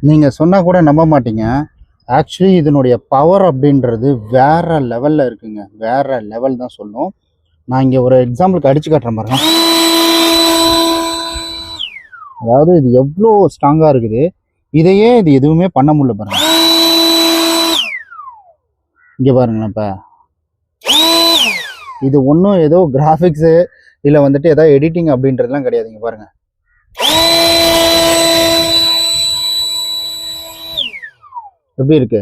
நீங்கள் சொன்னால் கூட நம்ப மாட்டீங்க. ஆக்சுவலி இதனுடைய பவர் அப்படின்றது வேற லெவலில் இருக்குங்க. வேற லெவல் தான் சொல்லணும். நான் இங்கே ஒரு எக்ஸாம்பிளுக்கு அடிச்சு காட்டுறேன் பாருங்க. அதாவது இது எவ்வளோ ஸ்ட்ராங்காக இருக்குது. இதையே இது எதுவுமே பண்ண முடியல பாருங்க. இங்கே பாருங்களேன். இப்போ இது ஒன்றும் ஏதோ கிராஃபிக்ஸு இல்லை வந்துட்டு ஏதோ எடிட்டிங் அப்படின்றதுலாம் கிடையாதுங்க. பாருங்க, எப்படி இருக்கு.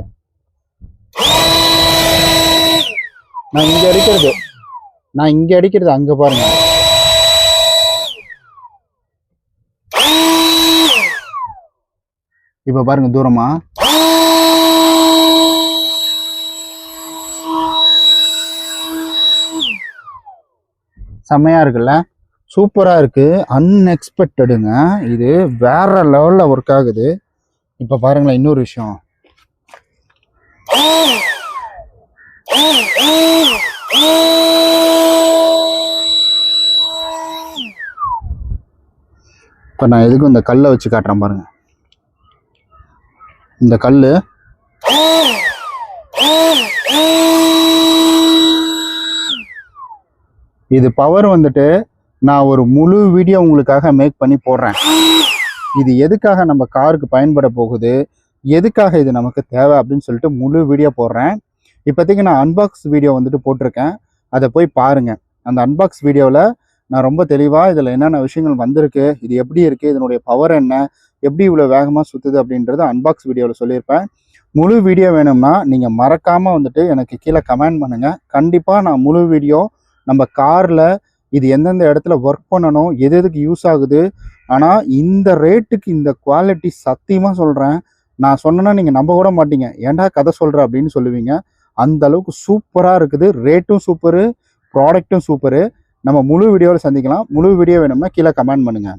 நான் இங்கே அடிக்கிறது அங்கே பாருங்க. இப்போ பாருங்க தூரமா. செம்மையா இருக்குல்ல, சூப்பரா இருக்கு. அன்எக்ஸ்பெக்டடுங்க. இது வேற லெவல்ல ஒர்க் ஆகுது. இப்ப பாருங்களேன், இன்னொரு விஷயம். இப்ப நான் எதுக்கும் இந்த கல்லை வச்சு காட்டுறேன் பாருங்க. இந்த கல்லு இது பவர் வந்துட்டு நான் ஒரு முழு வீடியோ உங்களுக்காக மேக் பண்ணி போடுறேன். இது எதுக்காக நம்ம காருக்கு பயன்பட போகுது, எதுக்காக இது நமக்கு தேவை அப்படின்னு சொல்லிட்டு முழு வீடியோ போடுறேன். இப்போதைக்கு நான் அன்பாக்ஸ் வீடியோ வந்துட்டு போட்டிருக்கேன். அதை போய் பாருங்க. அந்த அன்பாக்ஸ் வீடியோவில் நான் ரொம்ப தெளிவாக இதில் என்னென்ன விஷயங்கள் வந்திருக்கு, இது எப்படி இருக்குது, இதனுடைய பவர் என்ன, எப்படி இவ்வளோ வேகமாக சுற்றுது அப்படின்றத அன்பாக்ஸ் வீடியோவில் சொல்லியிருப்பேன். முழு வீடியோ வேணும்னா நீங்கள் மறக்காமல் வந்துட்டு எனக்கு கீழே கமெண்ட் பண்ணுங்கள். கண்டிப்பாக நான் முழு வீடியோ நம்ம காரில் இது எந்தெந்த இடத்துல ஒர்க் பண்ணணும், எது எதுக்கு யூஸ் ஆகுது. ஆனால் இந்த ரேட்டுக்கு இந்த குவாலிட்டி சத்தியமாக சொல்கிறேன், நான் சொன்னேன்னா நீங்கள் நம்ப கூட மாட்டீங்க. ஏன்டா கதை சொல்கிற அப்படின்னு சொல்லுவீங்க. அந்த அளவுக்கு சூப்பராக இருக்குது. ரேட்டும் சூப்பரு, ப்ராடக்ட்டும் சூப்பரு. நம்ம முழு வீடியோவில் சந்திக்கலாம். முழு வீடியோ வேணும்னா கீழே கமெண்ட் பண்ணுங்கள்.